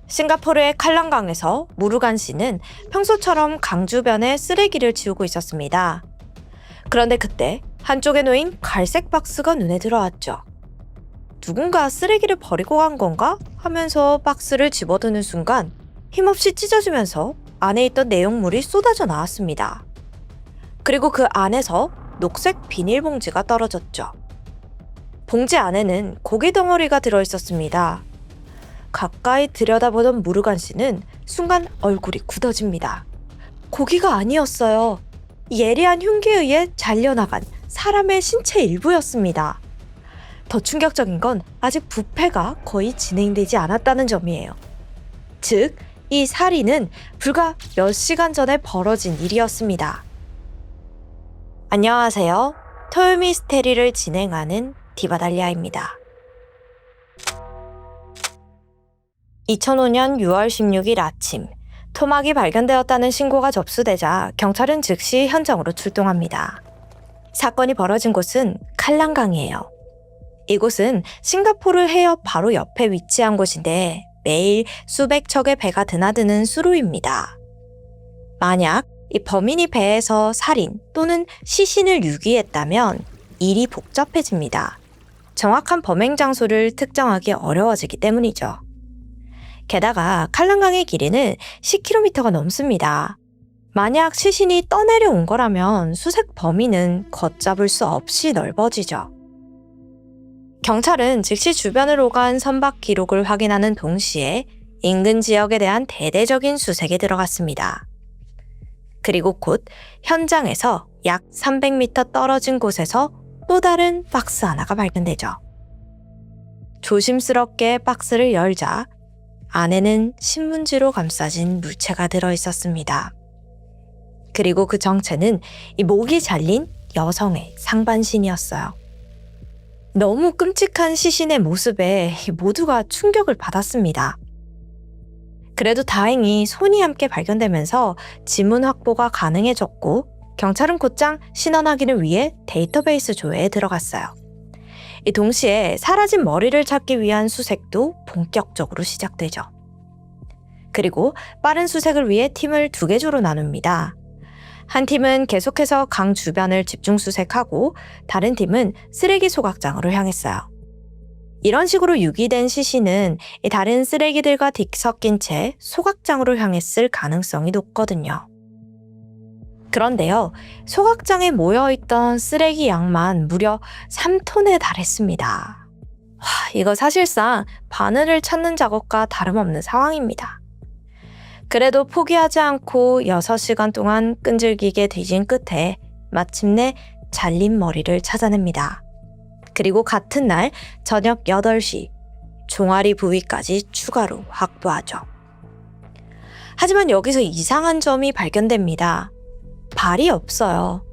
싱가포르의 칼랑강에서 무르간 씨는 평소처럼 강 주변에 쓰레기를 치우고 있었습니다. 그런데 그때 한쪽에 놓인 갈색 박스가 눈에 들어왔죠. 누군가 쓰레기를 버리고 간 건가 하면서 박스를 집어드는 순간 힘없이 찢어지면서 안에 있던 내용물이 쏟아져 나왔습니다. 그리고 그 안에서 녹색 비닐봉지가 떨어졌죠. 봉지 안에는 고기 덩어리가 들어있었습니다. 가까이 들여다보던 무르간 씨는 순간 얼굴이 굳어집니다. 고기가 아니었어요. 예리한 흉기에 의해 잘려나간 사람의 신체 일부였습니다. 더 충격적인 건 아직 부패가 거의 진행되지 않았다는 점이에요. 즉, 이 살인은 불과 몇 시간 전에 벌어진 일이었습니다. 안녕하세요. 토요미스테리를 진행하는 디바달리아입니다. 2005년 6월 16일 아침, 토막이 발견되었다는 신고가 접수되자 경찰은 즉시 현장으로 출동합니다. 사건이 벌어진 곳은 칼랑강이에요. 이곳은 싱가포르 해협 바로 옆에 위치한 곳인데 매일 수백 척의 배가 드나드는 수로입니다. 만약 이 범인이 배에서 살인 또는 시신을 유기했다면 일이 복잡해집니다. 정확한 범행 장소를 특정하기 어려워지기 때문이죠. 게다가 칼랑강의 길이는 10km가 넘습니다. 만약 시신이 떠내려온 거라면 수색 범위는 걷잡을 수 없이 넓어지죠. 경찰은 즉시 주변을 오간 선박 기록을 확인하는 동시에 인근 지역에 대한 대대적인 수색에 들어갔습니다. 그리고 곧 현장에서 약 300m 떨어진 곳에서 또 다른 박스 하나가 발견되죠. 조심스럽게 박스를 열자 안에는 신문지로 감싸진 물체가 들어있었습니다. 그리고 그 정체는 이 목이 잘린 여성의 상반신이었어요. 너무 끔찍한 시신의 모습에 모두가 충격을 받았습니다. 그래도 다행히 손이 함께 발견되면서 지문 확보가 가능해졌고 경찰은 곧장 신원 확인을 위해 데이터베이스 조회에 들어갔어요. 동시에 사라진 머리를 찾기 위한 수색도 본격적으로 시작되죠. 그리고 빠른 수색을 위해 팀을 2개조로 나눕니다. 한 팀은 계속해서 강 주변을 집중 수색하고 다른 팀은 쓰레기 소각장으로 향했어요. 이런 식으로 유기된 시신은 다른 쓰레기들과 뒤섞인 채 소각장으로 향했을 가능성이 높거든요. 그런데요, 소각장에 모여있던 쓰레기 양만 무려 3톤에 달했습니다. 이거 사실상 바늘을 찾는 작업과 다름없는 상황입니다. 그래도 포기하지 않고 6시간 동안 끈질기게 뒤진 끝에 마침내 잘린 머리를 찾아냅니다. 그리고 같은 날 저녁 8시 종아리 부위까지 추가로 확보하죠. 하지만 여기서 이상한 점이 발견됩니다. 발이 없어요.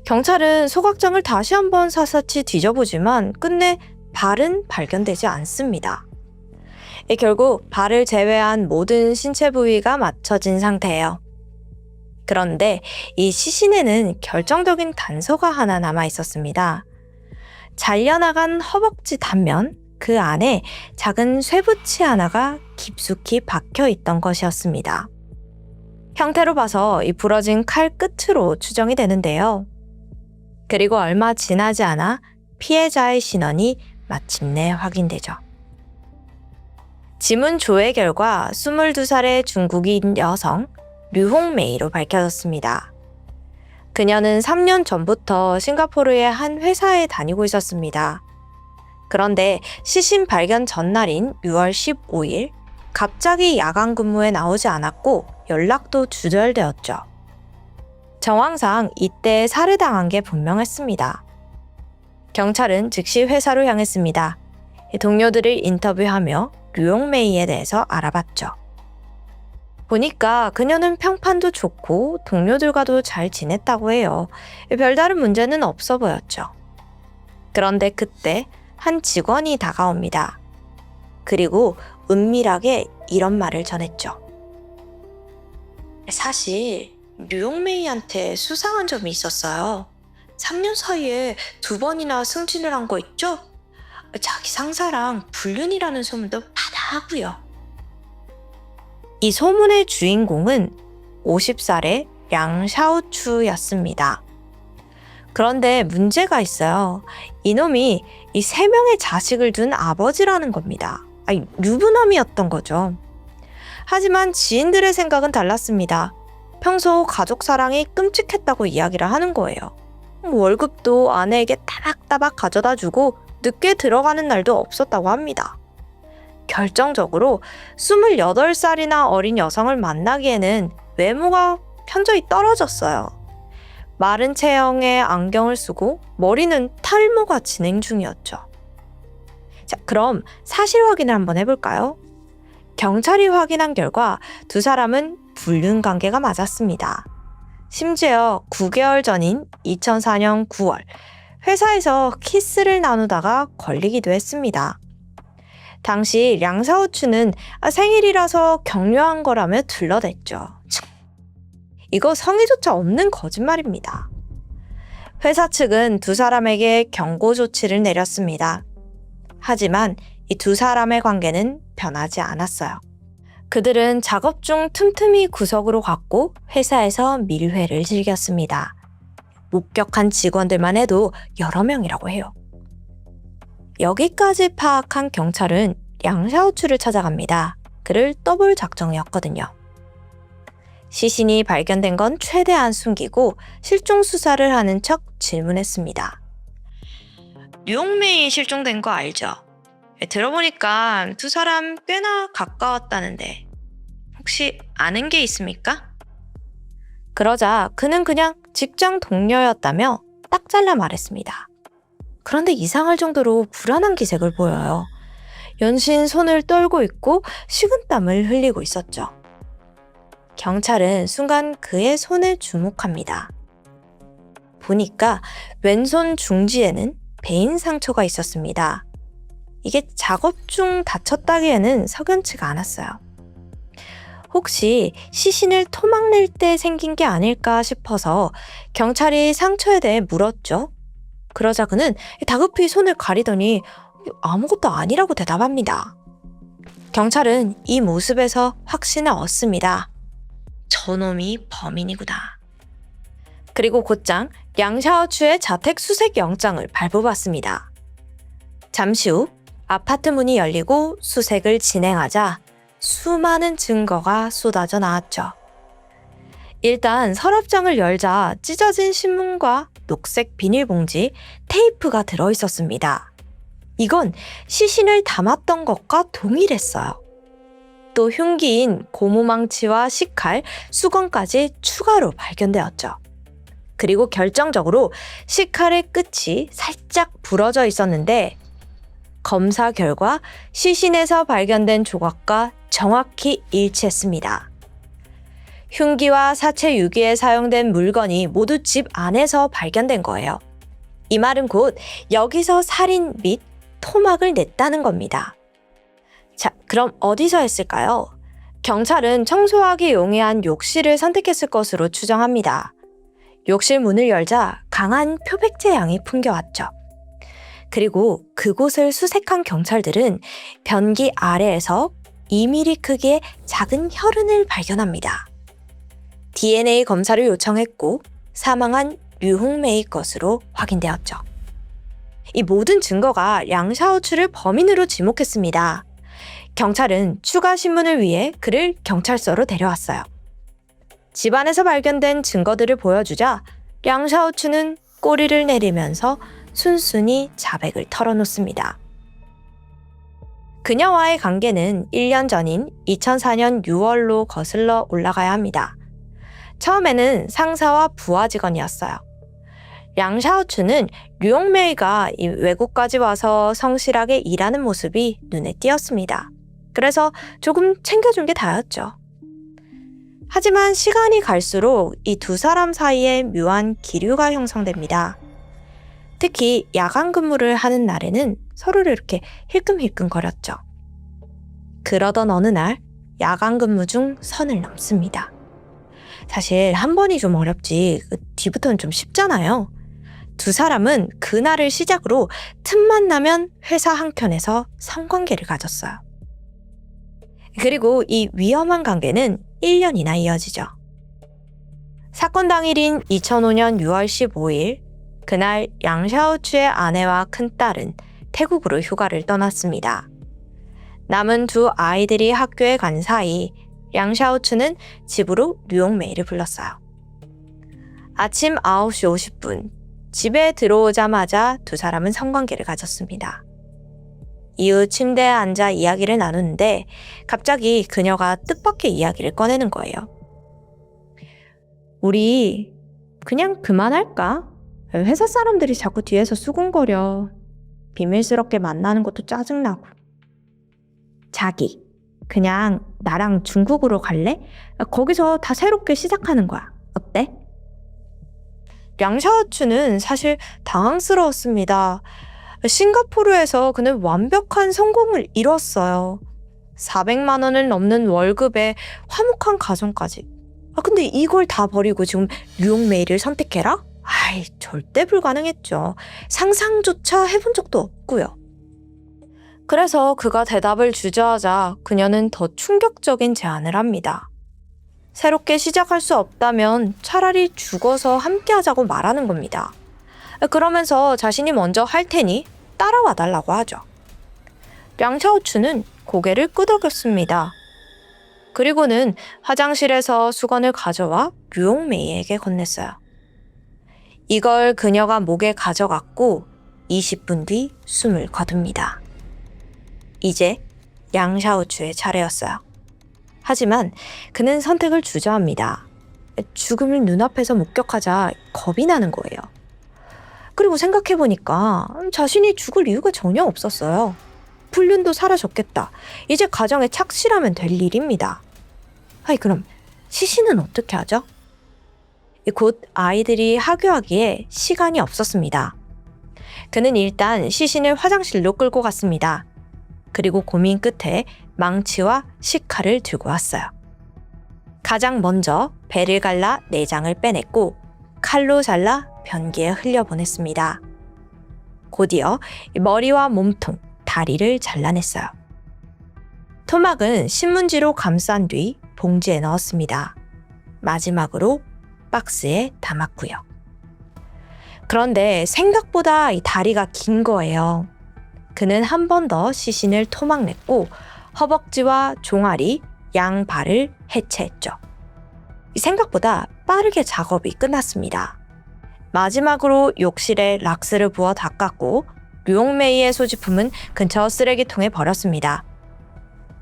경찰은 소각장을 다시 한번 샅샅이 뒤져보지만 끝내 발은 발견되지 않습니다. 결국 발을 제외한 모든 신체 부위가 맞춰진 상태예요. 그런데 이 시신에는 결정적인 단서가 하나 남아 있었습니다. 잘려나간 허벅지 단면, 그 안에 작은 쇠붙이 하나가 깊숙이 박혀 있던 것이었습니다. 형태로 봐서 이 부러진 칼 끝으로 추정이 되는데요. 그리고 얼마 지나지 않아 피해자의 신원이 마침내 확인되죠. 지문 조회 결과 22살의 중국인 여성 류홍메이로 밝혀졌습니다. 그녀는 3년 전부터 싱가포르의 한 회사에 다니고 있었습니다. 그런데 시신 발견 전날인 6월 15일 갑자기 야간 근무에 나오지 않았고 연락도 두절되었죠. 정황상 이때 살해당한 게 분명했습니다. 경찰은 즉시 회사로 향했습니다. 동료들을 인터뷰하며 류홍메이에 대해서 알아봤죠. 보니까 그녀는 평판도 좋고 동료들과도 잘 지냈다고 해요. 별다른 문제는 없어 보였죠. 그런데 그때 한 직원이 다가옵니다. 그리고 은밀하게 이런 말을 전했죠. 사실 류홍메이한테 수상한 점이 있었어요. 3년 사이에 2번이나 승진을 한 거 있죠? 자기 상사랑 불륜이라는 소문도 마다하고요. 이 소문의 주인공은 50살의 량샤오추였습니다. 그런데 문제가 있어요. 이놈이 이 3명의 자식을 둔 아버지라는 겁니다. 유부남이었던 거죠. 하지만 지인들의 생각은 달랐습니다. 평소 가족 사랑이 끔찍했다고 이야기를 하는 거예요. 월급도 아내에게 따박따박 가져다 주고 늦게 들어가는 날도 없었다고 합니다. 결정적으로 28살이나 어린 여성을 만나기에는 외모가 현저히 떨어졌어요. 마른 체형의 안경을 쓰고 머리는 탈모가 진행 중이었죠. 자, 그럼 사실 확인을 한번 해볼까요? 경찰이 확인한 결과 두 사람은 불륜 관계가 맞았습니다. 심지어 9개월 전인 2004년 9월 회사에서 키스를 나누다가 걸리기도 했습니다. 당시 량샤오추는 생일이라서 격려한 거라며 둘러댔죠. 이거 성의조차 없는 거짓말입니다. 회사 측은 두 사람에게 경고 조치를 내렸습니다. 하지만 이 두 사람의 관계는 변하지 않았어요. 그들은 작업 중 틈틈이 구석으로 갔고 회사에서 밀회를 즐겼습니다. 목격한 직원들만 해도 여러 명이라고 해요. 여기까지 파악한 경찰은 량샤오추를 찾아갑니다. 그를 떠볼 작정이었거든요. 시신이 발견된 건 최대한 숨기고 실종 수사를 하는 척 질문했습니다. 류홍메이 실종된 거 알죠? 들어보니까 두 사람 꽤나 가까웠다는데 혹시 아는 게 있습니까? 그러자 그는 그냥 직장 동료였다며 딱 잘라 말했습니다. 그런데 이상할 정도로 불안한 기색을 보여요. 연신 손을 떨고 있고 식은땀을 흘리고 있었죠. 경찰은 순간 그의 손에 주목합니다. 보니까 왼손 중지에는 베인 상처가 있었습니다. 이게 작업 중 다쳤다기에는 석연치가 않았어요. 혹시 시신을 토막낼 때 생긴 게 아닐까 싶어서 경찰이 상처에 대해 물었죠. 그러자 그는 다급히 손을 가리더니 아무것도 아니라고 대답합니다. 경찰은 이 모습에서 확신을 얻습니다. 저놈이 범인이구나. 그리고 곧장 량샤오추의 자택 수색 영장을 발부받습니다. 잠시 후 아파트 문이 열리고 수색을 진행하자 수많은 증거가 쏟아져 나왔죠. 일단 서랍장을 열자 찢어진 신문과 녹색 비닐봉지, 테이프가 들어있었습니다. 이건 시신을 담았던 것과 동일했어요. 또 흉기인 고무망치와 식칼, 수건까지 추가로 발견되었죠. 그리고 결정적으로 식칼의 끝이 살짝 부러져 있었는데 검사 결과 시신에서 발견된 조각과 정확히 일치했습니다. 흉기와 사체 유기에 사용된 물건이 모두 집 안에서 발견된 거예요. 이 말은 곧 여기서 살인 및 토막을 냈다는 겁니다. 자, 그럼 어디서 했을까요? 경찰은 청소하기 용이한 욕실을 선택했을 것으로 추정합니다. 욕실 문을 열자 강한 표백제 향이 풍겨왔죠. 그리고 그곳을 수색한 경찰들은 변기 아래에서 2mm 크기의 작은 혈흔을 발견합니다. DNA 검사를 요청했고 사망한 류홍메이 것으로 확인되었죠. 이 모든 증거가 량샤오추를 범인으로 지목했습니다. 경찰은 추가 신문을 위해 그를 경찰서로 데려왔어요. 집안에서 발견된 증거들을 보여주자 량샤오추는 꼬리를 내리면서 순순히 자백을 털어놓습니다. 그녀와의 관계는 1년 전인 2004년 6월로 거슬러 올라가야 합니다. 처음에는 상사와 부하 직원이었어요. 량샤오추는 류홍메이가 외국까지 와서 성실하게 일하는 모습이 눈에 띄었습니다. 그래서 조금 챙겨준 게 다였죠. 하지만 시간이 갈수록 이 두 사람 사이에 묘한 기류가 형성됩니다. 특히 야간 근무를 하는 날에는 서로를 이렇게 힐끔힐끔거렸죠. 그러던 어느 날 야간 근무 중 선을 넘습니다. 사실 한 번이 좀 어렵지 뒤부터는 좀 쉽잖아요. 두 사람은 그날을 시작으로 틈만 나면 회사 한켠에서 성관계를 가졌어요. 그리고 이 위험한 관계는 1년이나 이어지죠. 사건 당일인 2005년 6월 15일, 그날 양샤오추의 아내와 큰딸은 태국으로 휴가를 떠났습니다. 남은 두 아이들이 학교에 간 사이 양샤오추는 집으로 뉴욕메이를 불렀어요. 아침 9시 50분, 집에 들어오자마자 두 사람은 성관계를 가졌습니다. 이후 침대에 앉아 이야기를 나누는데 갑자기 그녀가 뜻밖의 이야기를 꺼내는 거예요. 우리 그냥 그만할까? 회사 사람들이 자꾸 뒤에서 수군거려. 비밀스럽게 만나는 것도 짜증나고. 자기, 그냥 나랑 중국으로 갈래? 거기서 다 새롭게 시작하는 거야. 어때? 량샤오추는 사실 당황스러웠습니다. 싱가포르에서 그는 완벽한 성공을 이뤘어요. 400만 원을 넘는 월급에 화목한 가정까지. 근데 이걸 다 버리고 지금 뉴욕메일을 선택해라? 절대 불가능했죠. 상상조차 해본 적도 없고요. 그래서 그가 대답을 주저하자 그녀는 더 충격적인 제안을 합니다. 새롭게 시작할 수 없다면 차라리 죽어서 함께하자고 말하는 겁니다. 그러면서 자신이 먼저 할 테니 따라와 달라고 하죠. 량샤오추는 고개를 끄덕였습니다. 그리고는 화장실에서 수건을 가져와 류용메이에게 건넸어요. 이걸 그녀가 목에 가져갔고 20분 뒤 숨을 거둡니다. 이제 량샤오추의 차례였어요. 하지만 그는 선택을 주저합니다. 죽음을 눈앞에서 목격하자 겁이 나는 거예요. 그리고 생각해보니까 자신이 죽을 이유가 전혀 없었어요. 불륜도 사라졌겠다. 이제 가정에 착실하면 될 일입니다. 그럼 시신은 어떻게 하죠? 곧 아이들이 하교하기에 시간이 없었습니다. 그는 일단 시신을 화장실로 끌고 갔습니다. 그리고 고민 끝에 망치와 식칼을 들고 왔어요. 가장 먼저 배를 갈라 내장을 빼냈고 칼로 잘라 변기에 흘려보냈습니다. 곧이어 머리와 몸통, 다리를 잘라냈어요. 토막은 신문지로 감싼 뒤 봉지에 넣었습니다. 마지막으로 박스에 담았고요. 그런데 생각보다 이 다리가 긴 거예요. 그는 한 번 더 시신을 토막냈고 허벅지와 종아리, 양발을 해체했죠. 생각보다 빠르게 작업이 끝났습니다. 마지막으로 욕실에 락스를 부어 닦았고 류용메이의 소지품은 근처 쓰레기통에 버렸습니다.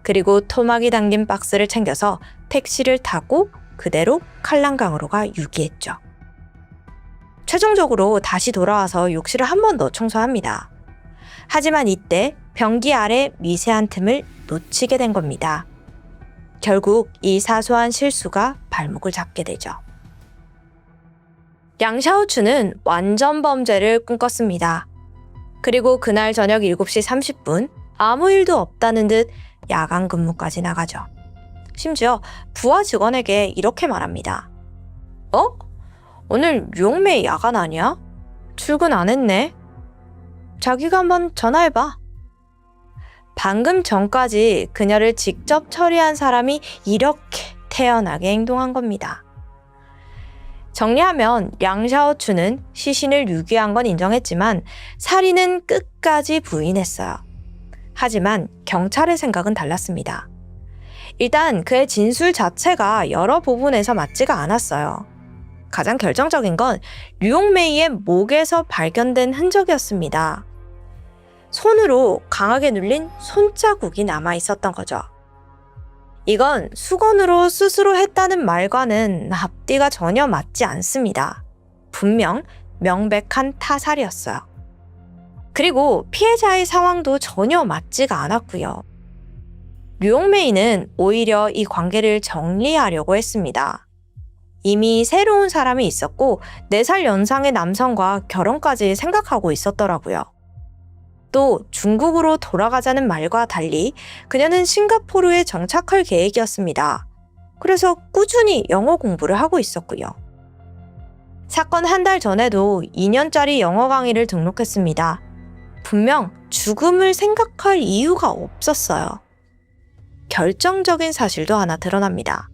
그리고 토막이 담긴 박스를 챙겨서 택시를 타고 그대로 칼랑강으로 가 유기했죠. 최종적으로 다시 돌아와서 욕실을 한 번 더 청소합니다. 하지만 이때 변기 아래 미세한 틈을 놓치게 된 겁니다. 결국 이 사소한 실수가 발목을 잡게 되죠. 량샤오추는 완전 범죄를 꿈꿨습니다. 그리고 그날 저녁 7시 30분 아무 일도 없다는 듯 야간 근무까지 나가죠. 심지어 부하 직원에게 이렇게 말합니다. 오늘 류용메이 야간 아니야? 출근 안 했네. 자기가 한번 전화해봐. 방금 전까지 그녀를 직접 처리한 사람이 이렇게 태연하게 행동한 겁니다. 정리하면 량샤오추는 시신을 유기한 건 인정했지만 살인은 끝까지 부인했어요. 하지만 경찰의 생각은 달랐습니다. 일단 그의 진술 자체가 여러 부분에서 맞지가 않았어요. 가장 결정적인 건 류용메이의 목에서 발견된 흔적이었습니다. 손으로 강하게 눌린 손자국이 남아 있었던 거죠. 이건 수건으로 스스로 했다는 말과는 앞뒤가 전혀 맞지 않습니다. 분명 명백한 타살이었어요. 그리고 피해자의 상황도 전혀 맞지가 않았고요. 류용메이는 오히려 이 관계를 정리하려고 했습니다. 이미 새로운 사람이 있었고 4살 연상의 남성과 결혼까지 생각하고 있었더라고요. 또 중국으로 돌아가자는 말과 달리 그녀는 싱가포르에 정착할 계획이었습니다. 그래서 꾸준히 영어 공부를 하고 있었고요. 사건 한 달 전에도 2년짜리 영어 강의를 등록했습니다. 분명 죽음을 생각할 이유가 없었어요. 결정적인 사실도 하나 드러납니다.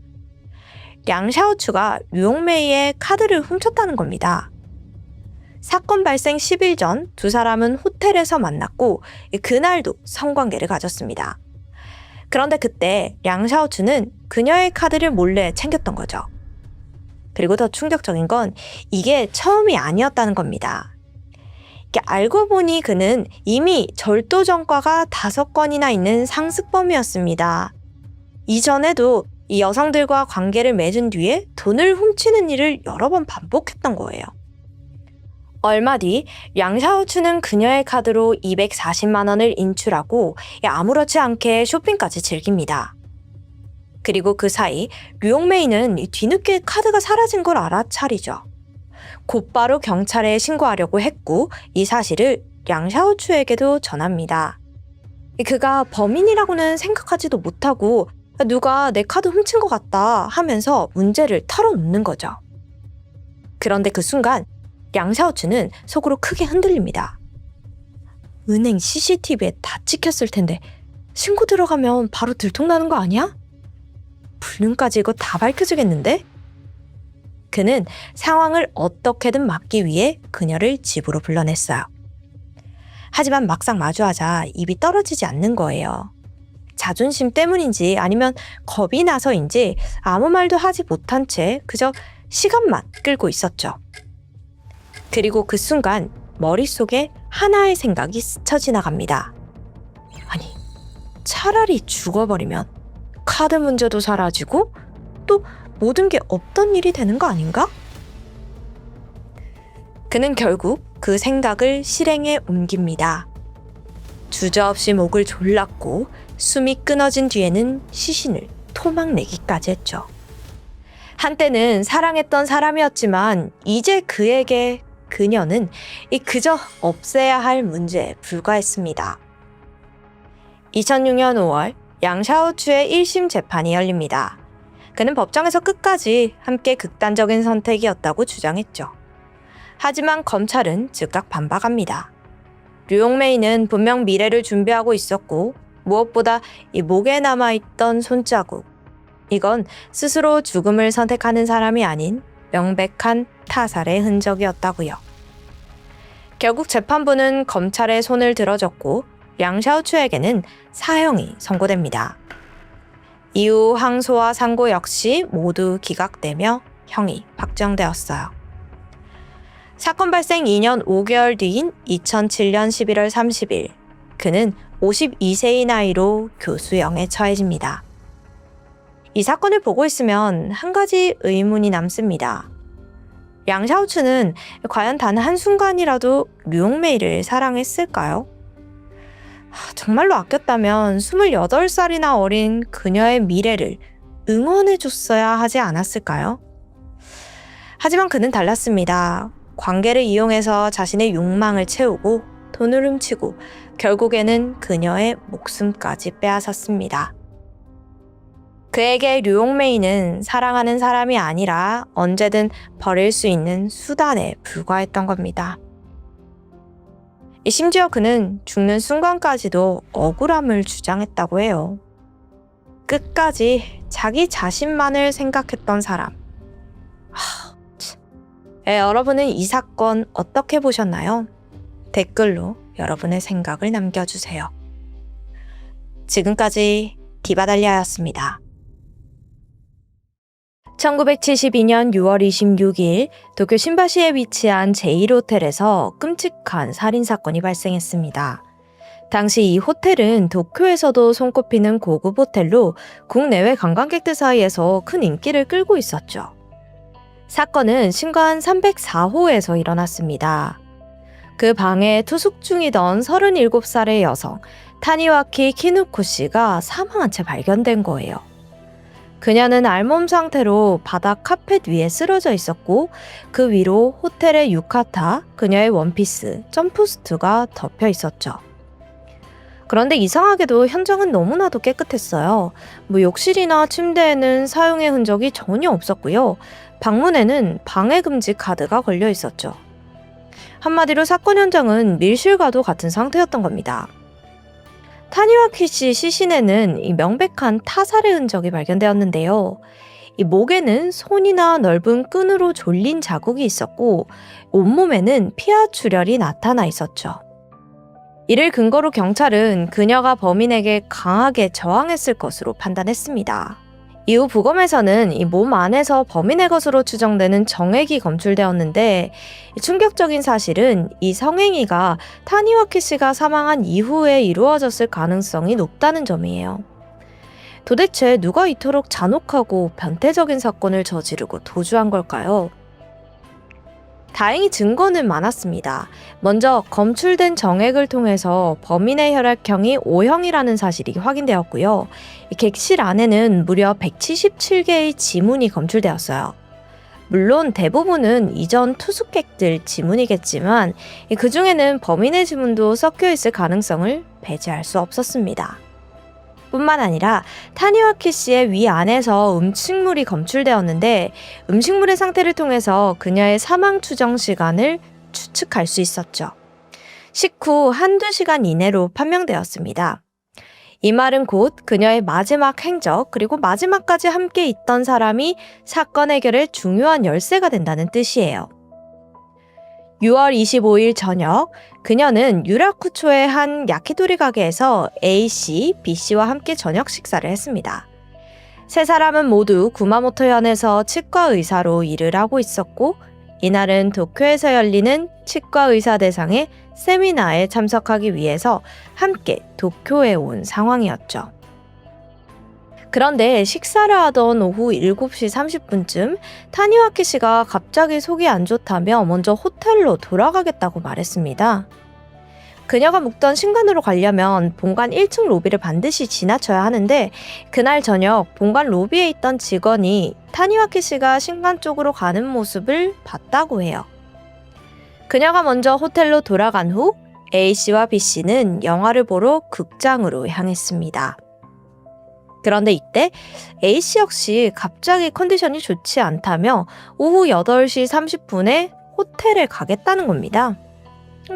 양 샤오추가 류용메이의 카드를 훔쳤다는 겁니다. 사건 발생 10일 전 두 사람은 호텔에서 만났고 그날도 성관계를 가졌습니다. 그런데 그때 양 샤오추는 그녀의 카드를 몰래 챙겼던 거죠. 그리고 더 충격적인 건 이게 처음이 아니었다는 겁니다. 알고 보니 그는 이미 절도 전과가 5건이나 있는 상습범이었습니다. 이전에도 이 여성들과 관계를 맺은 뒤에 돈을 훔치는 일을 여러 번 반복했던 거예요. 얼마 뒤 양 샤오추는 그녀의 카드로 240만 원을 인출하고 아무렇지 않게 쇼핑까지 즐깁니다. 그리고 그 사이 류용메이는 뒤늦게 카드가 사라진 걸 알아차리죠. 곧바로 경찰에 신고하려고 했고 이 사실을 양 샤오추에게도 전합니다. 그가 범인이라고는 생각하지도 못하고 누가 내 카드 훔친 것 같다 하면서 문제를 털어놓는 거죠. 그런데 그 순간 양 샤오추는 속으로 크게 흔들립니다. 은행 CCTV에 다 찍혔을 텐데 신고 들어가면 바로 들통나는 거 아니야? 불륜까지 이거 다 밝혀지겠는데? 그는 상황을 어떻게든 막기 위해 그녀를 집으로 불러냈어요. 하지만 막상 마주하자 입이 떨어지지 않는 거예요. 자존심 때문인지 아니면 겁이 나서인지 아무 말도 하지 못한 채 그저 시간만 끌고 있었죠. 그리고 그 순간 머릿속에 하나의 생각이 스쳐 지나갑니다. 아니, 차라리 죽어버리면 카드 문제도 사라지고 또 모든 게 없던 일이 되는 거 아닌가? 그는 결국 그 생각을 실행에 옮깁니다. 주저없이 목을 졸랐고 숨이 끊어진 뒤에는 시신을 토막내기까지 했죠. 한때는 사랑했던 사람이었지만 이제 그에게 그녀는 그저 없애야 할 문제에 불과했습니다. 2006년 5월 양 샤오추의 1심 재판이 열립니다. 그는 법정에서 끝까지 함께 극단적인 선택이었다고 주장했죠. 하지만 검찰은 즉각 반박합니다. 류용메이는 분명 미래를 준비하고 있었고 무엇보다 이 목에 남아있던 손자국, 이건 스스로 죽음을 선택하는 사람이 아닌 명백한 타살의 흔적이었다고요. 결국 재판부는 검찰의 손을 들어줬고 양 샤오추에게는 사형이 선고됩니다. 이후 항소와 상고 역시 모두 기각되며 형이 확정되었어요. 사건 발생 2년 5개월 뒤인 2007년 11월 30일, 그는 52세의 나이로 교수형에 처해집니다. 이 사건을 보고 있으면 한 가지 의문이 남습니다. 양 샤오추는 과연 단 한순간이라도 류용메이를 사랑했을까요? 정말로 아꼈다면 28살이나 어린 그녀의 미래를 응원해줬어야 하지 않았을까요? 하지만 그는 달랐습니다. 관계를 이용해서 자신의 욕망을 채우고 돈을 훔치고 결국에는 그녀의 목숨까지 빼앗았습니다. 그에게 류용메이는 사랑하는 사람이 아니라 언제든 버릴 수 있는 수단에 불과했던 겁니다. 심지어 그는 죽는 순간까지도 억울함을 주장했다고 해요. 끝까지 자기 자신만을 생각했던 사람. 여러분은 이 사건 어떻게 보셨나요? 댓글로 여러분의 생각을 남겨주세요. 지금까지 디바달리아였습니다. 1972년 6월 26일 도쿄 신바시에 위치한 제1호텔에서 끔찍한 살인사건이 발생했습니다. 당시 이 호텔은 도쿄에서도 손꼽히는 고급 호텔로 국내외 관광객들 사이에서 큰 인기를 끌고 있었죠. 사건은 신관 304호에서 일어났습니다. 그 방에 투숙 중이던 37살의 여성 타니와키 키누코 씨가 사망한 채 발견된 거예요. 그녀는 알몸 상태로 바닥 카펫 위에 쓰러져 있었고 그 위로 호텔의 유카타, 그녀의 원피스, 점프수트가 덮여 있었죠. 그런데 이상하게도 현장은 너무나도 깨끗했어요. 욕실이나 침대에는 사용의 흔적이 전혀 없었고요. 방문에는 방해금지 카드가 걸려 있었죠. 한마디로 사건 현장은 밀실과도 같은 상태였던 겁니다. 타니와키 씨 시신에는 이 명백한 타살의 흔적이 발견되었는데요. 이 목에는 손이나 넓은 끈으로 졸린 자국이 있었고 온몸에는 피하 출혈이 나타나 있었죠. 이를 근거로 경찰은 그녀가 범인에게 강하게 저항했을 것으로 판단했습니다. 이후 부검에서는 이 몸 안에서 범인의 것으로 추정되는 정액이 검출되었는데 충격적인 사실은 이 성행위가 타니와키 씨가 사망한 이후에 이루어졌을 가능성이 높다는 점이에요. 도대체 누가 이토록 잔혹하고 변태적인 사건을 저지르고 도주한 걸까요? 다행히 증거는 많았습니다. 먼저 검출된 정액을 통해서 범인의 혈액형이 O형이라는 사실이 확인되었고요. 객실 안에는 무려 177개의 지문이 검출되었어요. 물론 대부분은 이전 투숙객들 지문이겠지만 그 중에는 범인의 지문도 섞여 있을 가능성을 배제할 수 없었습니다. 뿐만 아니라 타니와키 씨의 위 안에서 음식물이 검출되었는데 음식물의 상태를 통해서 그녀의 사망 추정 시간을 추측할 수 있었죠. 식후 한두 시간 이내로 판명되었습니다. 이 말은 곧 그녀의 마지막 행적 그리고 마지막까지 함께 있던 사람이 사건 해결의 중요한 열쇠가 된다는 뜻이에요. 6월 25일 저녁, 그녀는 유라쿠초의 한 야키토리 가게에서 A씨, B씨와 함께 저녁 식사를 했습니다. 세 사람은 모두 구마모토현에서 치과 의사로 일을 하고 있었고, 이날은 도쿄에서 열리는 치과 의사 대상의 세미나에 참석하기 위해서 함께 도쿄에 온 상황이었죠. 그런데 식사를 하던 오후 7시 30분쯤 타니와키 씨가 갑자기 속이 안 좋다며 먼저 호텔로 돌아가겠다고 말했습니다. 그녀가 묵던 신관으로 가려면 본관 1층 로비를 반드시 지나쳐야 하는데 그날 저녁 본관 로비에 있던 직원이 타니와키 씨가 신관 쪽으로 가는 모습을 봤다고 해요. 그녀가 먼저 호텔로 돌아간 후 A씨와 B씨는 영화를 보러 극장으로 향했습니다. 그런데 이때 A씨 역시 갑자기 컨디션이 좋지 않다며 오후 8시 30분에 호텔에 가겠다는 겁니다.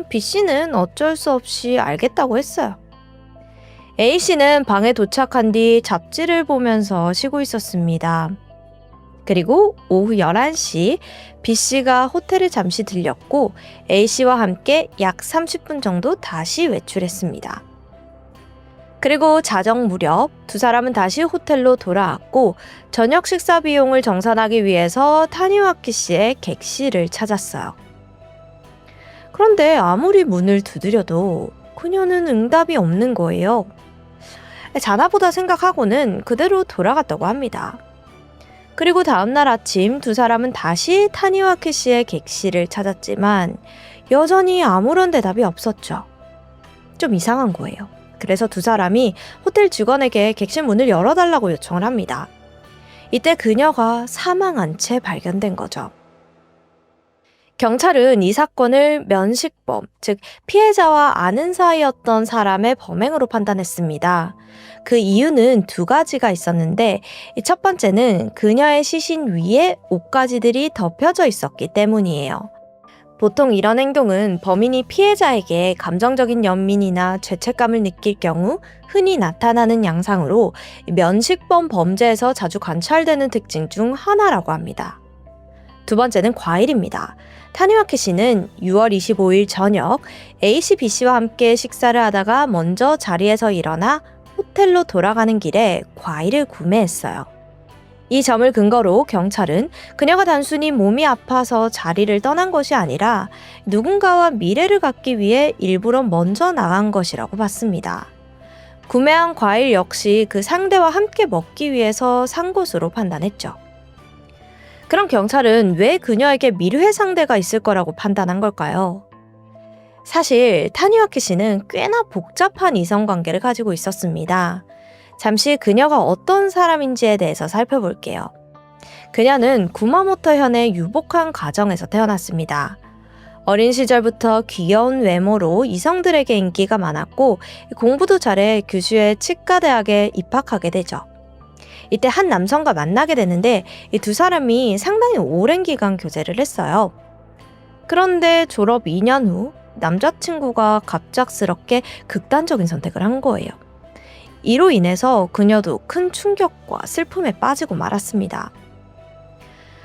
B씨는 어쩔 수 없이 알겠다고 했어요. A씨는 방에 도착한 뒤 잡지를 보면서 쉬고 있었습니다. 그리고 오후 11시 B씨가 호텔에 잠시 들렸고 A씨와 함께 약 30분 정도 다시 외출했습니다. 그리고 자정 무렵 두 사람은 다시 호텔로 돌아왔고 저녁 식사 비용을 정산하기 위해서 타니와키 씨의 객실을 찾았어요. 그런데 아무리 문을 두드려도 그녀는 응답이 없는 거예요. 자나보다 생각하고는 그대로 돌아갔다고 합니다. 그리고 다음날 아침 두 사람은 다시 타니와키 씨의 객실을 찾았지만 여전히 아무런 대답이 없었죠. 좀 이상한 거예요. 그래서 두 사람이 호텔 직원에게 객실 문을 열어달라고 요청을 합니다. 이때 그녀가 사망한 채 발견된 거죠. 경찰은 이 사건을 면식범, 즉 피해자와 아는 사이였던 사람의 범행으로 판단했습니다. 그 이유는 두 가지가 있었는데 첫 번째는 그녀의 시신 위에 옷가지들이 덮여져 있었기 때문이에요. 보통 이런 행동은 범인이 피해자에게 감정적인 연민이나 죄책감을 느낄 경우 흔히 나타나는 양상으로 면식범 범죄에서 자주 관찰되는 특징 중 하나라고 합니다. 두 번째는 과일입니다. 타니와키 씨는 6월 25일 저녁 A씨, B씨와 함께 식사를 하다가 먼저 자리에서 일어나 호텔로 돌아가는 길에 과일을 구매했어요. 이 점을 근거로 경찰은 그녀가 단순히 몸이 아파서 자리를 떠난 것이 아니라 누군가와 미래를 갖기 위해 일부러 먼저 나간 것이라고 봤습니다. 구매한 과일 역시 그 상대와 함께 먹기 위해서 산 것으로 판단했죠. 그럼 경찰은 왜 그녀에게 미래 상대가 있을 거라고 판단한 걸까요? 사실 타니와키 씨는 꽤나 복잡한 이성관계를 가지고 있었습니다. 잠시 그녀가 어떤 사람인지에 대해서 살펴볼게요. 그녀는 구마모토현의 유복한 가정에서 태어났습니다. 어린 시절부터 귀여운 외모로 이성들에게 인기가 많았고 공부도 잘해 규슈의 치과대학에 입학하게 되죠. 이때 한 남성과 만나게 되는데 이 두 사람이 상당히 오랜 기간 교제를 했어요. 그런데 졸업 2년 후 남자친구가 갑작스럽게 극단적인 선택을 한 거예요. 이로 인해서 그녀도 큰 충격과 슬픔에 빠지고 말았습니다.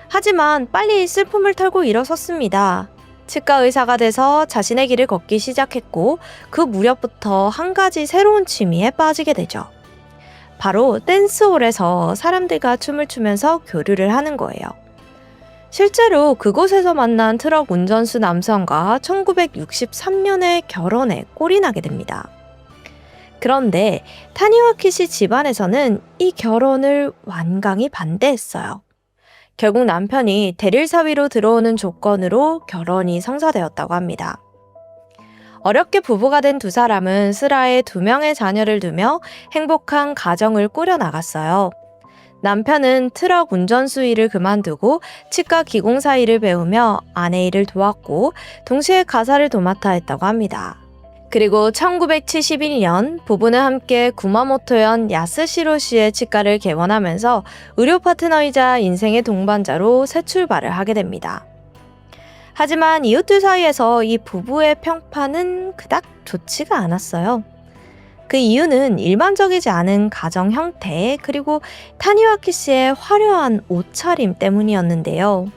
하지만 빨리 슬픔을 털고 일어섰습니다. 치과 의사가 돼서 자신의 길을 걷기 시작했고 그 무렵부터 한 가지 새로운 취미에 빠지게 되죠. 바로 댄스홀에서 사람들과 춤을 추면서 교류를 하는 거예요. 실제로 그곳에서 만난 트럭 운전수 남성과 1963년에 결혼에 꼴이 나게 됩니다. 그런데 타니와키 씨 집안에서는 이 결혼을 완강히 반대했어요. 결국 남편이 대릴 사위로 들어오는 조건으로 결혼이 성사되었다고 합니다. 어렵게 부부가 된 두 사람은 슬하에 2명의 자녀를 두며 행복한 가정을 꾸려나갔어요. 남편은 트럭 운전수 일을 그만두고 치과 기공사 일을 배우며 아내 일을 도왔고 동시에 가사를 도맡아 했다고 합니다. 그리고 1971년 부부는 함께 구마모토현 야스시로시의 치과를 개원하면서 의료 파트너이자 인생의 동반자로 새 출발을 하게 됩니다. 하지만 이웃들 사이에서 이 부부의 평판은 그닥 좋지가 않았어요. 그 이유는 일반적이지 않은 가정 형태 그리고 타니와키 씨의 화려한 옷차림 때문이었는데요.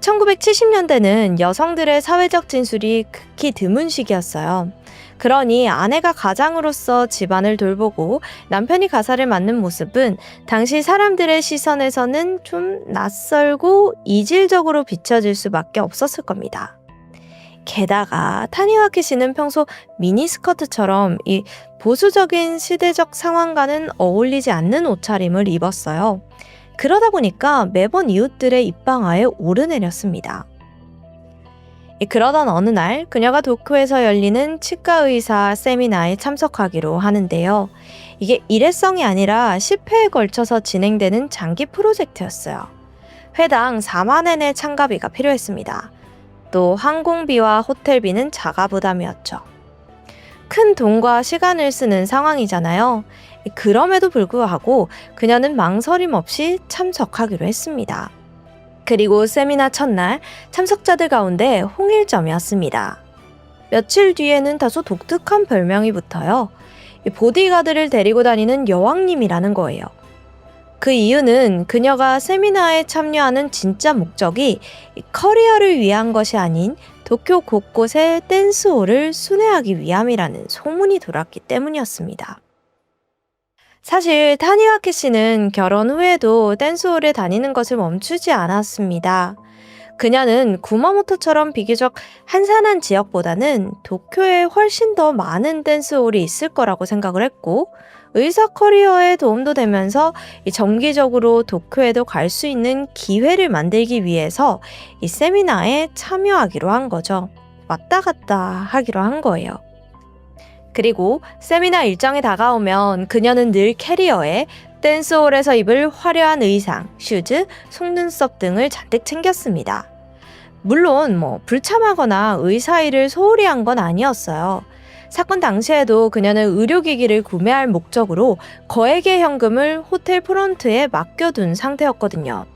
1970년대는 여성들의 사회적 진술이 극히 드문 시기였어요. 그러니 아내가 가장으로서 집안을 돌보고 남편이 가사를 맡는 모습은 당시 사람들의 시선에서는 좀 낯설고 이질적으로 비춰질 수밖에 없었을 겁니다. 게다가 타니와키 씨는 평소 미니스커트처럼 이 보수적인 시대적 상황과는 어울리지 않는 옷차림을 입었어요. 그러다 보니까 매번 이웃들의 입방아에 오르내렸습니다. 그러던 어느 날 그녀가 도쿄에서 열리는 치과 의사 세미나에 참석하기로 하는데요. 이게 일회성이 아니라 10회에 걸쳐서 진행되는 장기 프로젝트였어요. 회당 4만엔의 참가비가 필요했습니다. 또 항공비와 호텔비는 자가 부담이었죠. 큰 돈과 시간을 쓰는 상황이잖아요. 그럼에도 불구하고 그녀는 망설임 없이 참석하기로 했습니다. 그리고 세미나 첫날 참석자들 가운데 홍일점이 왔습니다. 며칠 뒤에는 다소 독특한 별명이 붙어요. 보디가드를 데리고 다니는 여왕님이라는 거예요. 그 이유는 그녀가 세미나에 참여하는 진짜 목적이 커리어를 위한 것이 아닌 도쿄 곳곳의 댄스홀을 순회하기 위함이라는 소문이 돌았기 때문이었습니다. 사실 타니와키 씨는 결혼 후에도 댄스홀에 다니는 것을 멈추지 않았습니다. 그녀는 구마모토처럼 비교적 한산한 지역보다는 도쿄에 훨씬 더 많은 댄스홀이 있을 거라고 생각을 했고 의사 커리어에 도움도 되면서 정기적으로 도쿄에도 갈 수 있는 기회를 만들기 위해서 이 세미나에 참여하기로 한 거죠. 왔다 갔다 하기로 한 거예요. 그리고 세미나 일정이 다가오면 그녀는 늘 캐리어에 댄스홀에서 입을 화려한 의상, 슈즈, 속눈썹 등을 잔뜩 챙겼습니다. 물론 불참하거나 의사 일을 소홀히 한 건 아니었어요. 사건 당시에도 그녀는 의료기기를 구매할 목적으로 거액의 현금을 호텔 프론트에 맡겨둔 상태였거든요.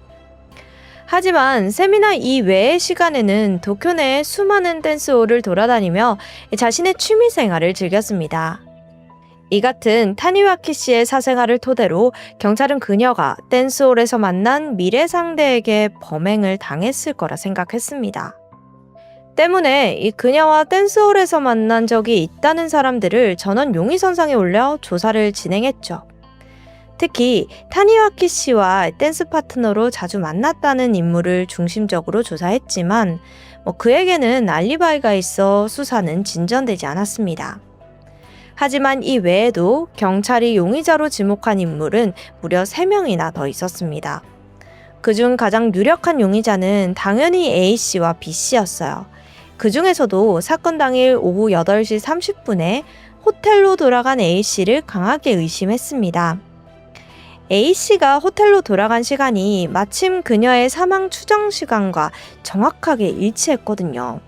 하지만 세미나 이외의 시간에는 도쿄 내의 수많은 댄스홀을 돌아다니며 자신의 취미생활을 즐겼습니다. 이 같은 타니와키 씨의 사생활을 토대로 경찰은 그녀가 댄스홀에서 만난 미래 상대에게 범행을 당했을 거라 생각했습니다. 때문에 이 그녀와 댄스홀에서 만난 적이 있다는 사람들을 전원 용의선상에 올려 조사를 진행했죠. 특히 타니와키 씨와 댄스 파트너로 자주 만났다는 인물을 중심적으로 조사했지만 그에게는 알리바이가 있어 수사는 진전되지 않았습니다. 하지만 이 외에도 경찰이 용의자로 지목한 인물은 무려 3명이나 더 있었습니다. 그중 가장 유력한 용의자는 당연히 A씨와 B씨였어요. 그 중에서도 사건 당일 오후 8시 30분에 호텔로 돌아간 A씨를 강하게 의심했습니다. A씨가 호텔로 돌아간 시간이 마침 그녀의 사망 추정 시간과 정확하게 일치했거든요.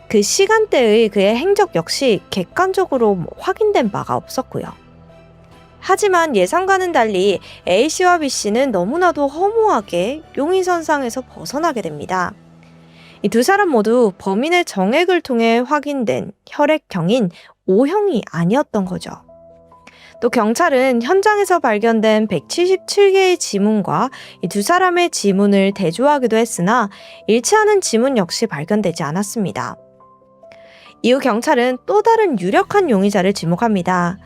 그 시간대의 그의 행적 역시 객관적으로 확인된 바가 없었고요. 하지만 예상과는 달리 A씨와 B씨는 너무나도 허무하게 용의선상에서 벗어나게 됩니다. 이 두 사람 모두 범인의 정액을 통해 확인된 혈액형인 O형이 아니었던 거죠. 또 경찰은 현장에서 발견된 177개의 지문과 이 두 사람의 지문을 대조하기도 했으나 일치하는 지문 역시 발견되지 않았습니다. 이후 경찰은 또 다른 유력한 용의자를 지목합니다.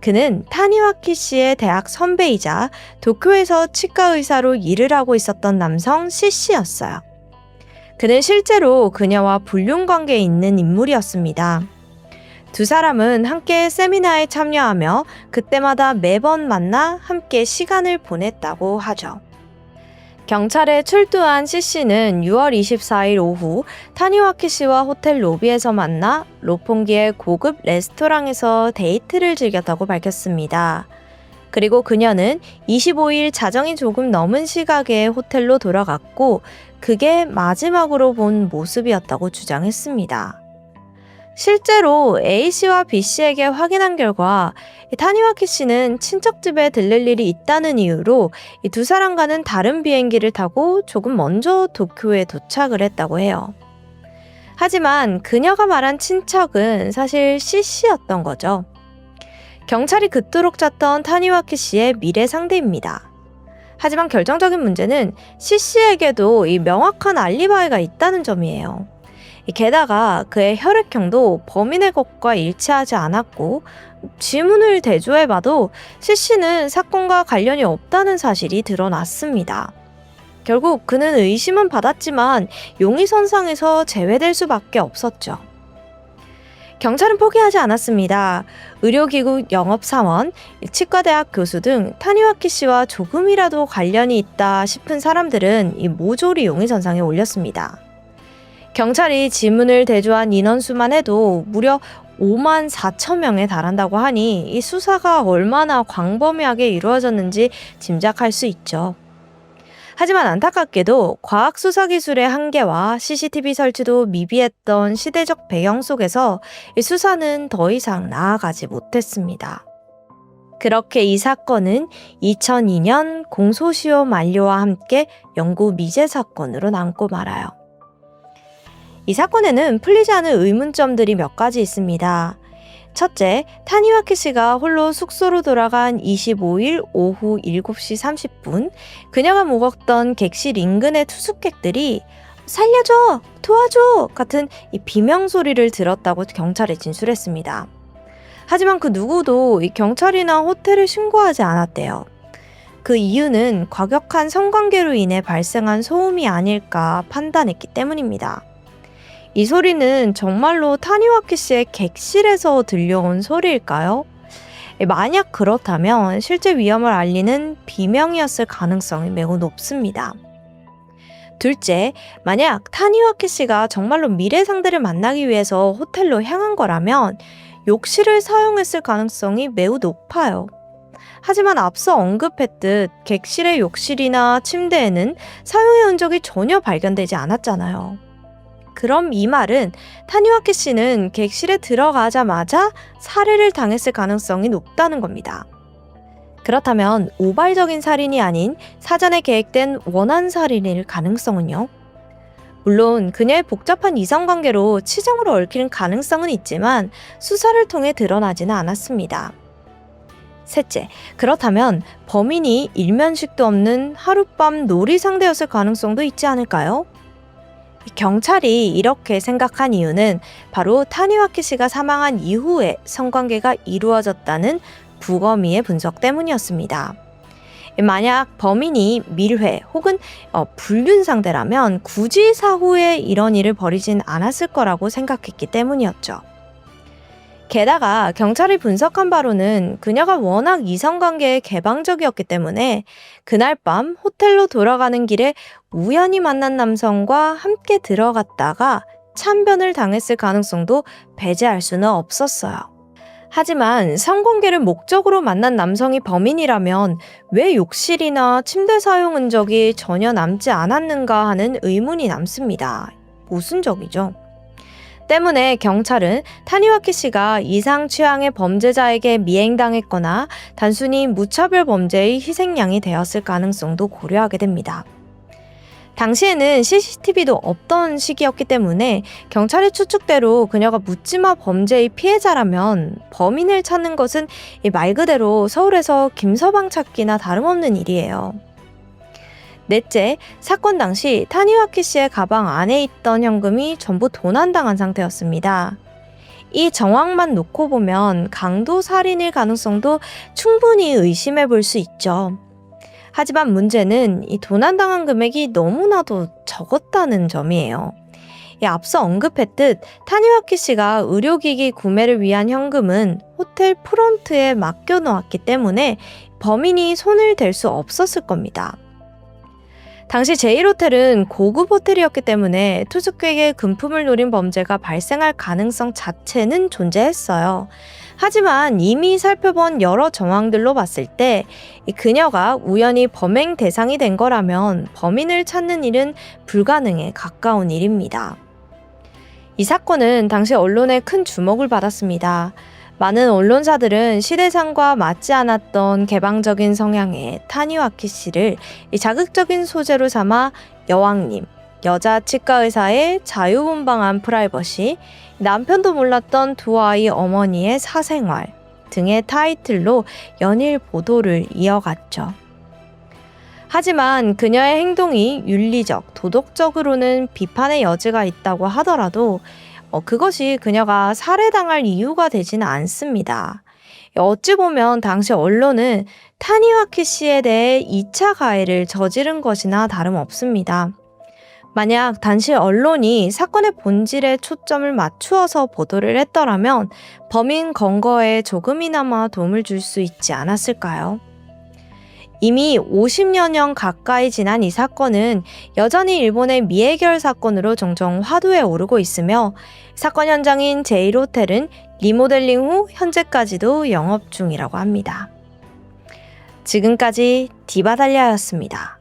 그는 타니와키 씨의 대학 선배이자 도쿄에서 치과 의사로 일을 하고 있었던 남성 C씨였어요. 그는 실제로 그녀와 불륜 관계에 있는 인물이었습니다. 두 사람은 함께 세미나에 참여하며 그때마다 매번 만나 함께 시간을 보냈다고 하죠. 경찰에 출두한 C씨는 6월 24일 오후 타니와키 씨와 호텔 로비에서 만나 로폰기의 고급 레스토랑에서 데이트를 즐겼다고 밝혔습니다. 그리고 그녀는 25일 자정이 조금 넘은 시각에 호텔로 돌아갔고 그게 마지막으로 본 모습이었다고 주장했습니다. 실제로 A씨와 B씨에게 확인한 결과 타니와키 씨는 친척집에 들를 일이 있다는 이유로 이 두 사람과는 다른 비행기를 타고 조금 먼저 도쿄에 도착을 했다고 해요. 하지만 그녀가 말한 친척은 사실 C씨였던 거죠. 경찰이 그토록 찾던 타니와키 씨의 미래 상대입니다. 하지만 결정적인 문제는 C씨에게도 이 명확한 알리바이가 있다는 점이에요. 게다가 그의 혈액형도 범인의 것과 일치하지 않았고 지문을 대조해봐도 C씨는 사건과 관련이 없다는 사실이 드러났습니다. 결국 그는 의심은 받았지만 용의선상에서 제외될 수밖에 없었죠. 경찰은 포기하지 않았습니다. 의료기구 영업사원, 치과대학 교수 등 타니와키 씨와 조금이라도 관련이 있다 싶은 사람들은 이 모조리 용의선상에 올렸습니다. 경찰이 지문을 대조한 인원수만 해도 무려 5만 4천 명에 달한다고 하니 이 수사가 얼마나 광범위하게 이루어졌는지 짐작할 수 있죠. 하지만 안타깝게도 과학 수사 기술의 한계와 CCTV 설치도 미비했던 시대적 배경 속에서 이 수사는 더 이상 나아가지 못했습니다. 그렇게 이 사건은 2002년 공소시효 만료와 함께 영구 미제 사건으로 남고 말아요. 이 사건에는 풀리지 않은 의문점들이 몇 가지 있습니다. 첫째, 타니와키 씨가 홀로 숙소로 돌아간 25일 오후 7시 30분, 그녀가 묵었던 객실 인근의 투숙객들이 살려줘! 도와줘! 같은 이 비명소리를 들었다고 경찰에 진술했습니다. 하지만 그 누구도 이 경찰이나 호텔을 신고하지 않았대요. 그 이유는 과격한 성관계로 인해 발생한 소음이 아닐까 판단했기 때문입니다. 이 소리는 정말로 타니와키 씨의 객실에서 들려온 소리일까요? 만약 그렇다면 실제 위험을 알리는 비명이었을 가능성이 매우 높습니다. 둘째, 만약 타니와키 씨가 정말로 미래 상대를 만나기 위해서 호텔로 향한 거라면 욕실을 사용했을 가능성이 매우 높아요. 하지만 앞서 언급했듯 객실의 욕실이나 침대에는 사용해 온 적이 전혀 발견되지 않았잖아요. 그럼 이 말은 타니와키 씨는 객실에 들어가자마자 살해를 당했을 가능성이 높다는 겁니다. 그렇다면 우발적인 살인이 아닌 사전에 계획된 원한 살인일 가능성은요? 물론 그녀의 복잡한 이성관계로 치정으로 얽히는 가능성은 있지만 수사를 통해 드러나지는 않았습니다. 셋째, 그렇다면 범인이 일면식도 없는 하룻밤 놀이 상대였을 가능성도 있지 않을까요? 경찰이 이렇게 생각한 이유는 바로 타니와키 씨가 사망한 이후에 성관계가 이루어졌다는 부검의의 분석 때문이었습니다. 만약 범인이 밀회 혹은 불륜 상대라면 굳이 사후에 이런 일을 벌이진 않았을 거라고 생각했기 때문이었죠. 게다가 경찰이 분석한 바로는 그녀가 워낙 이성관계에 개방적이었기 때문에 그날 밤 호텔로 돌아가는 길에 우연히 만난 남성과 함께 들어갔다가 참변을 당했을 가능성도 배제할 수는 없었어요. 하지만 성관계를 목적으로 만난 남성이 범인이라면 왜 욕실이나 침대 사용 흔적이 전혀 남지 않았는가 하는 의문이 남습니다. 모순적이죠. 때문에 경찰은 타니와키 씨가 이상 취향의 범죄자에게 미행당했거나 단순히 무차별 범죄의 희생양이 되었을 가능성도 고려하게 됩니다. 당시에는 CCTV도 없던 시기였기 때문에 경찰의 추측대로 그녀가 묻지마 범죄의 피해자라면 범인을 찾는 것은 말 그대로 서울에서 김서방 찾기나 다름없는 일이에요. 넷째, 사건 당시 타니와키 씨의 가방 안에 있던 현금이 전부 도난당한 상태였습니다. 이 정황만 놓고 보면 강도 살인일 가능성도 충분히 의심해 볼 수 있죠. 하지만 문제는 이 도난당한 금액이 너무나도 적었다는 점이에요. 앞서 언급했듯 타니와키 씨가 의료기기 구매를 위한 현금은 호텔 프론트에 맡겨놓았기 때문에 범인이 손을 댈 수 없었을 겁니다. 당시 제1호텔은 고급 호텔이었기 때문에 투숙객의 금품을 노린 범죄가 발생할 가능성 자체는 존재했어요. 하지만 이미 살펴본 여러 정황들로 봤을 때 그녀가 우연히 범행 대상이 된 거라면 범인을 찾는 일은 불가능에 가까운 일입니다. 이 사건은 당시 언론에 큰 주목을 받았습니다. 많은 언론사들은 시대상과 맞지 않았던 개방적인 성향의 타니와키 씨를 자극적인 소재로 삼아 여왕님, 여자 치과의사의 자유분방한 프라이버시, 남편도 몰랐던 두 아이 어머니의 사생활 등의 타이틀로 연일 보도를 이어갔죠. 하지만 그녀의 행동이 윤리적, 도덕적으로는 비판의 여지가 있다고 하더라도 그것이 그녀가 살해당할 이유가 되지는 않습니다. 어찌 보면 당시 언론은 타니와키 씨에 대해 2차 가해를 저지른 것이나 다름없습니다. 만약 당시 언론이 사건의 본질에 초점을 맞추어서 보도를 했더라면 범인 검거에 조금이나마 도움을 줄 수 있지 않았을까요? 이미 50여 년 가까이 지난 이 사건은 여전히 일본의 미해결 사건으로 종종 화두에 오르고 있으며 사건 현장인 제1호텔은 리모델링 후 현재까지도 영업 중이라고 합니다. 지금까지 디바달리아였습니다.